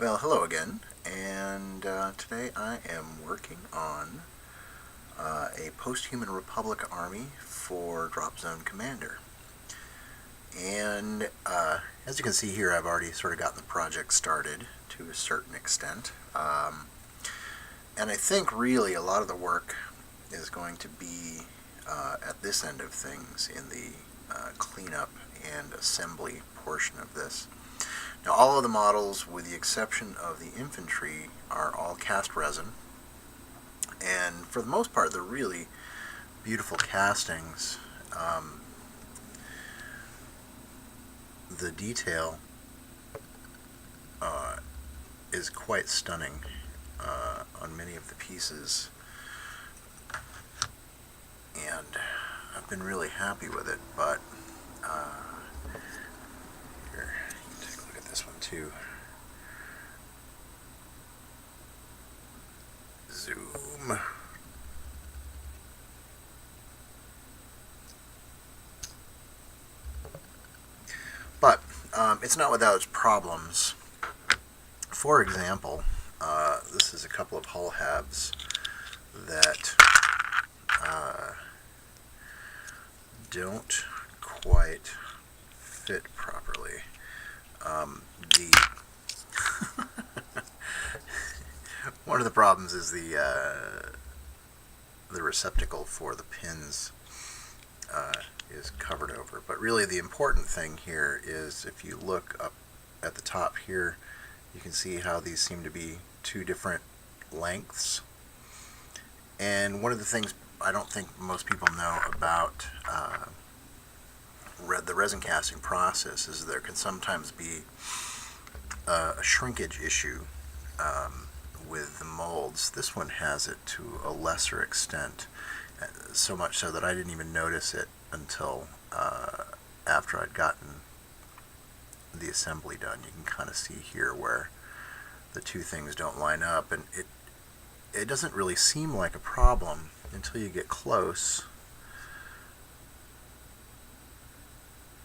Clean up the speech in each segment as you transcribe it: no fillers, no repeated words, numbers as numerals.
Well, hello again, and today I am working on a post-Human Republic army for Dropzone Commander. And as you can see here, I've already sort of gotten the project started to a certain extent. And I think really a lot of the work is going to be at this end of things in the cleanup and assembly portion of this. Now, all of the models, with the exception of the Infantry, are all cast resin, and for the most part, they're really beautiful castings. The detail is quite stunning on many of the pieces, and I've been really happy with it, but here, you can take a look at this one too. Zoom. But it's not without its problems. For example, this is a couple of hull halves that don't quite fit properly. One of the problems is the receptacle for the pins is covered over. But really the important thing here is, if you look up at the top here, you can see how these seem to be two different lengths. And one of the things I don't think most people know about the resin casting process is there can sometimes be a shrinkage issue with the molds. This one has it to a lesser extent, so much so that I didn't even notice it until after I'd gotten the assembly done. You can kind of see here where the two things don't line up, and it doesn't really seem like a problem until you get close.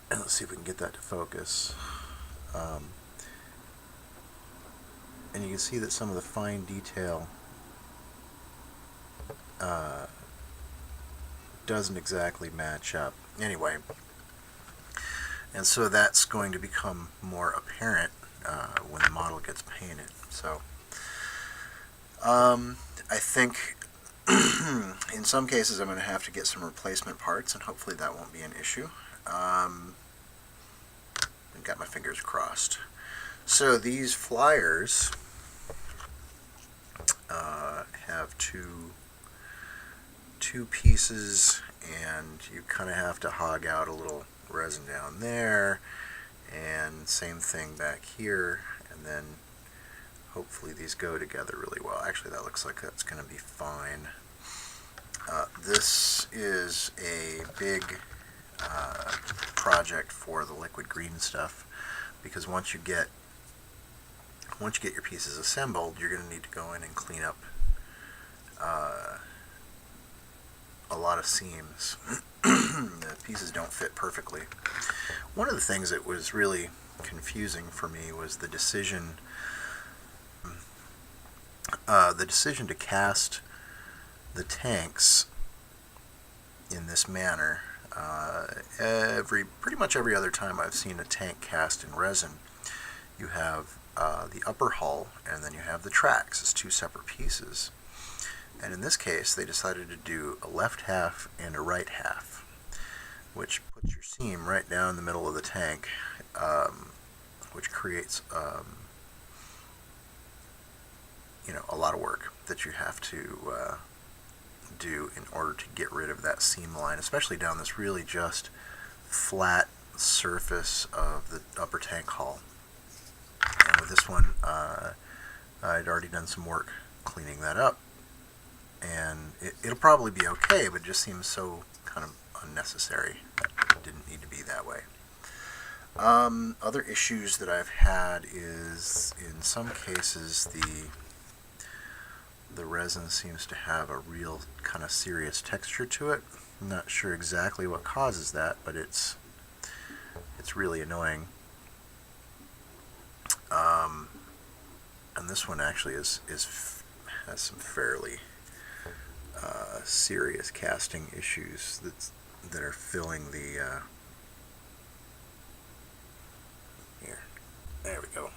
And let's see if we can get that to focus. And you can see that some of the fine detail doesn't exactly match up. Anyway, and so that's going to become more apparent when the model gets painted. So I think in some cases I'm going to have to get some replacement parts, and hopefully that won't be an issue. I've got my fingers crossed. So these flyers have two pieces, and you kind of have to hog out a little resin down there, and same thing back here, and then hopefully these go together really well. Actually, that looks like that's going to be fine. This is a big project for the liquid green stuff, because once you get your pieces assembled, you're going to need to go in and clean up a lot of seams. The pieces don't fit perfectly. One of the things that was really confusing for me was the decision to cast the tanks in this manner. Pretty much every other time I've seen a tank cast in resin, you have the upper hull, and then you have the tracks as two separate pieces. And in this case, they decided to do a left half and a right half, which puts your seam right down the middle of the tank, which creates a lot of work that you have to do in order to get rid of that seam line, especially down this really just flat surface of the upper tank hull. And with this one, I'd already done some work cleaning that up, and it'll probably be okay, but it just seems so kind of unnecessary. It didn't need to be that way. Other issues that I've had is, in some cases, the resin seems to have a real kind of serious texture to it. I'm not sure exactly what causes that, but it's really annoying. And this one actually has some fairly serious casting issues that are filling the here. There we go.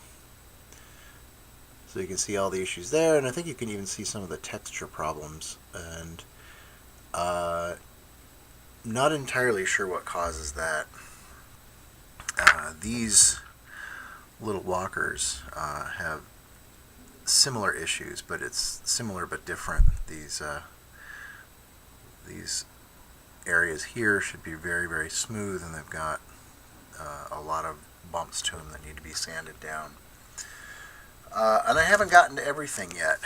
So you can see all the issues there, and I think you can even see some of the texture problems. And not entirely sure what causes that. These little walkers have similar issues, but it's similar but different. These areas here should be very, very smooth, and they've got a lot of bumps to them that need to be sanded down. And I haven't gotten to everything yet.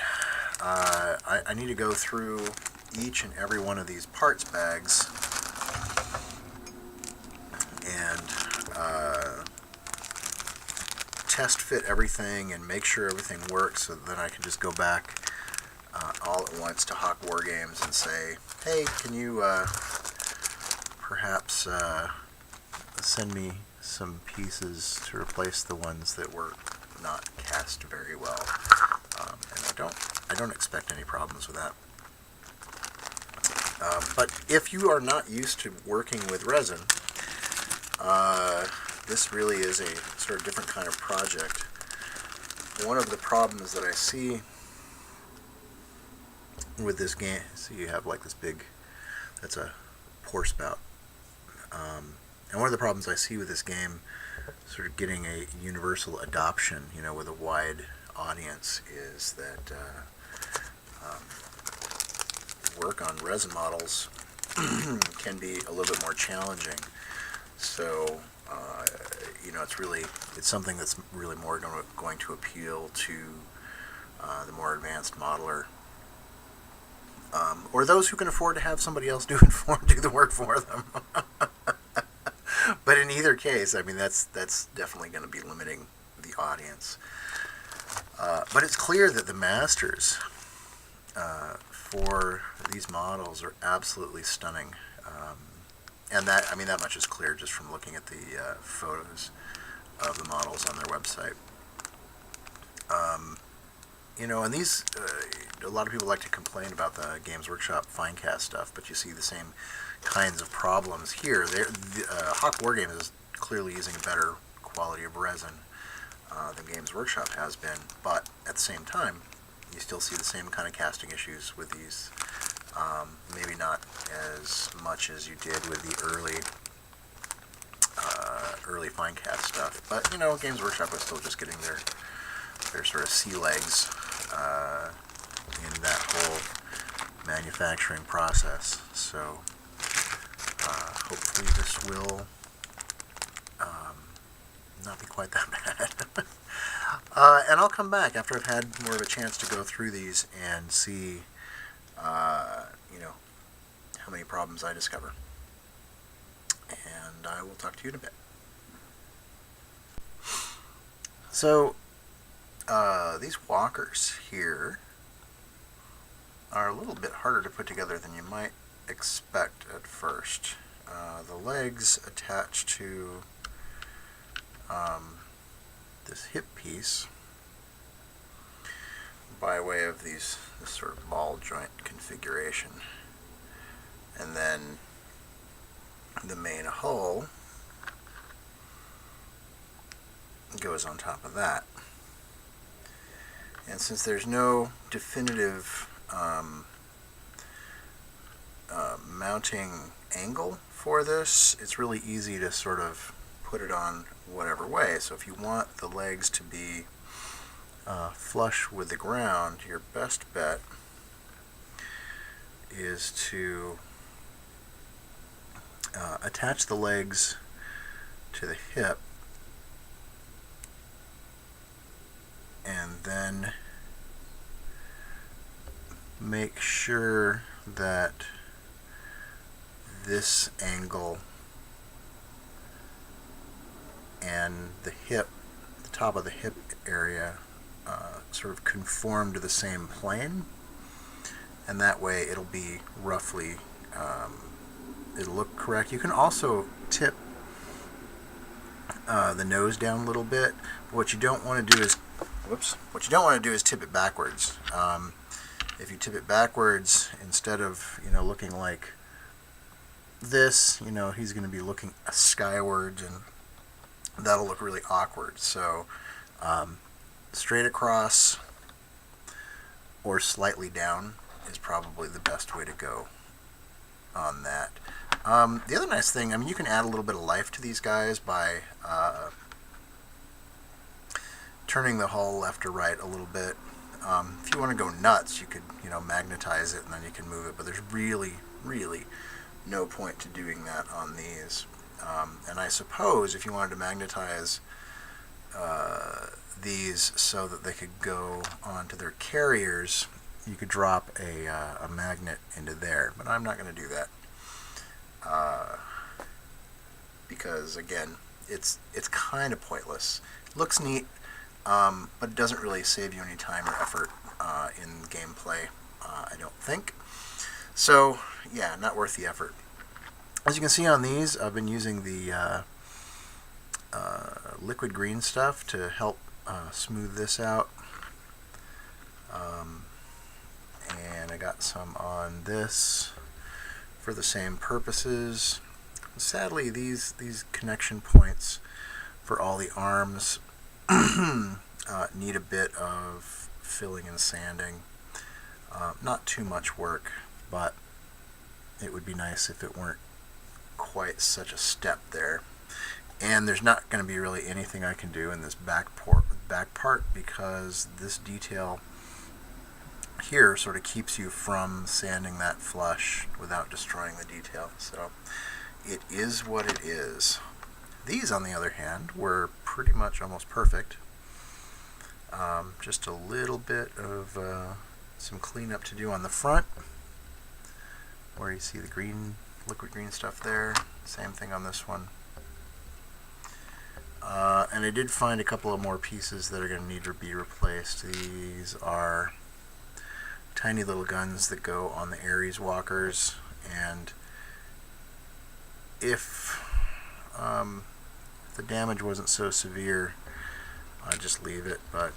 I need to go through each and every one of these parts bags and test fit everything and make sure everything works, so then I can just go back all at once to Hawk War Games and say, hey, can you perhaps send me some pieces to replace the ones that were not cast very well. And I don't expect any problems with that. But if you are not used to working with resin, this really is a sort of different kind of project. One of the problems that I see with this game, so you have like this big, that's a pour spout. And one of the problems I see with this game, sort of getting a universal adoption, with a wide audience, is that work on resin models can be a little bit more challenging. So, it's something that's really more going to appeal to the more advanced modeler, or those who can afford to have somebody else do the work for them. But in either case, that's definitely going to be limiting the audience. But it's clear that the masters for these models are absolutely stunning. And that much is clear just from looking at the photos of the models on their website. And these, a lot of people like to complain about the Games Workshop Finecast stuff, but you see the same kinds of problems here. Hawk War Games is clearly using a better quality of resin than Games Workshop has been, but at the same time, you still see the same kind of casting issues with these. Maybe not as much as you did with the early Finecast stuff, but Games Workshop was still just getting their sort of sea legs in that whole manufacturing process. So hopefully this will not be quite that bad. And I'll come back after I've had more of a chance to go through these and see how many problems I discover. And I will talk to you in a bit. So these walkers here are a little bit harder to put together than you might expect at first. The legs attach to this hip piece by way of this sort of ball joint configuration, and then the main hull goes on top of that. And since there's no definitive mounting angle for this, it's really easy to sort of put it on whatever way. So if you want the legs to be flush with the ground, your best bet is to attach the legs to the hip and then make sure that this angle and the top of the hip area sort of conform to the same plane, and that way it'll be roughly, it'll look correct. You can also tip the nose down a little bit, but what you don't want to do is whoops, what you don't want to do is tip it backwards. If you tip it backwards, instead of, looking like this, he's going to be looking skywards, and that'll look really awkward. So straight across or slightly down is probably the best way to go on that. The other nice thing, you can add a little bit of life to these guys by turning the hull left or right a little bit. If you want to go nuts, you could, magnetize it and then you can move it, but there's really, really no point to doing that on these. And I suppose if you wanted to magnetize these so that they could go onto their carriers, you could drop a magnet into there, but I'm not going to do that. Because again, it's kind of pointless. It looks neat, but it doesn't really save you any time or effort in gameplay, I don't think. So yeah, not worth the effort. As you can see on these, I've been using the liquid green stuff to help smooth this out. And I got some on this for the same purposes. Sadly, these connection points for all the arms need a bit of filling and sanding. Not too much work, but it would be nice if it weren't quite such a step there. And there's not going to be really anything I can do in this back part because this detail here sort of keeps you from sanding that flush without destroying the detail. So it is what it is. These, on the other hand, were pretty much almost perfect. Just a little bit of some cleanup to do on the front, where you see the liquid green stuff there. Same thing on this one. And I did find a couple of more pieces that are going to need to be replaced. These are tiny little guns that go on the Ares walkers, and if the damage wasn't so severe, I'd just leave it. But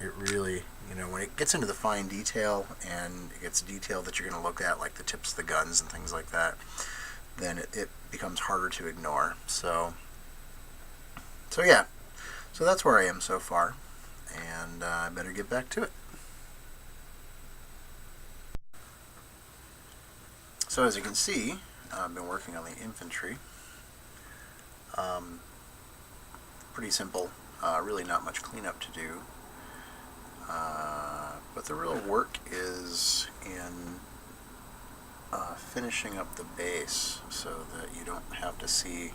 it really, when it gets into the fine detail and it gets detail that you're going to look at, like the tips of the guns and things like that, then it becomes harder to ignore. So yeah, so that's where I am so far, and I better get back to it. So as you can see, I've been working on the infantry. Pretty simple, really not much cleanup to do. But the real work is in finishing up the base so that you don't have to see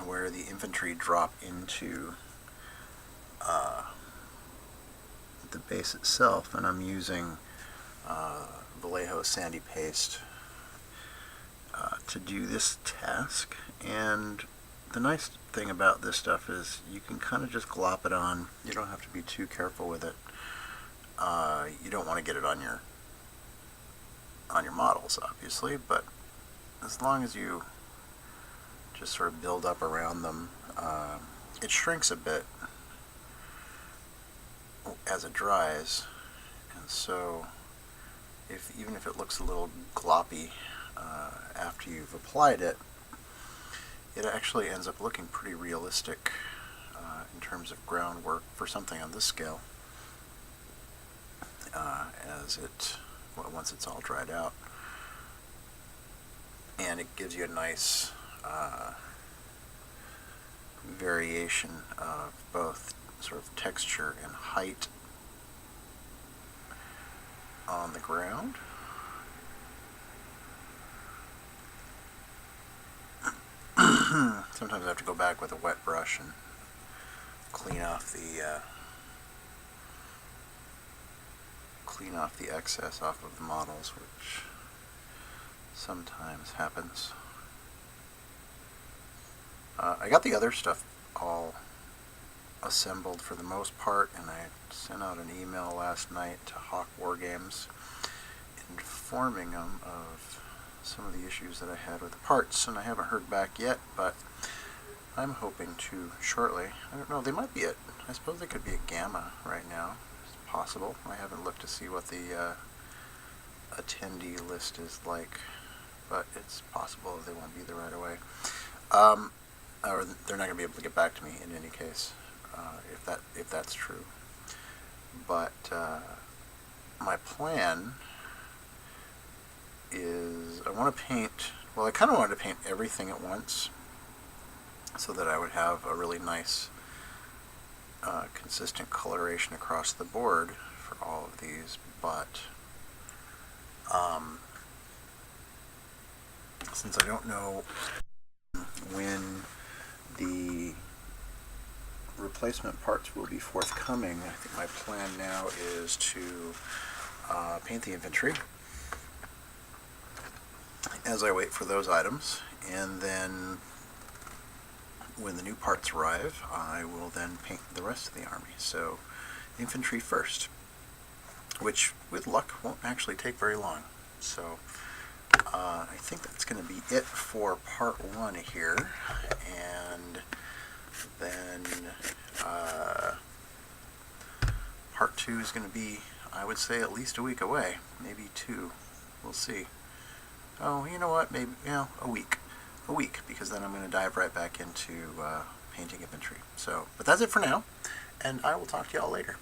where the infantry drop into the base itself. And I'm using Vallejo sandy paste to do this task. And the nice thing about this stuff is you can kind of just glop it on. You don't have to be too careful with it. You don't want to get it on your models, obviously, but as long as you just sort of build up around them, it shrinks a bit as it dries, and so even if it looks a little gloppy after you've applied it, it actually ends up looking pretty realistic in terms of groundwork for something on this scale, once it's all dried out. And it gives you a nice variation of both sort of texture and height on the ground. Sometimes I have to go back with a wet brush and clean off the excess off of the models, which sometimes happens. I got the other stuff all assembled for the most part, and I sent out an email last night to Hawk Wargames informing them of some of the issues that I had with the parts, and I haven't heard back yet, but I'm hoping to shortly. I don't know, they might be at, I suppose they could be at Gamma right now. It's possible. I haven't looked to see what the attendee list is like, but it's possible they won't be there right away. Or they're not going to be able to get back to me in any case, if that's true. But my plan is I want to paint, well, I kind of wanted to paint everything at once so that I would have a really nice consistent coloration across the board for all of these, but since I don't know when the replacement parts will be forthcoming, I think my plan now is to paint the infantry as I wait for those items, and then when the new parts arrive, I will then paint the rest of the army. So infantry first, which with luck won't actually take very long. So I think that's going to be it for part 1 here, and then part 2 is going to be, I would say, at least a week away, maybe 2. We'll see. Oh, you know what? Maybe, a week, because then I'm going to dive right back into painting infantry. So, but that's it for now, and I will talk to y'all later.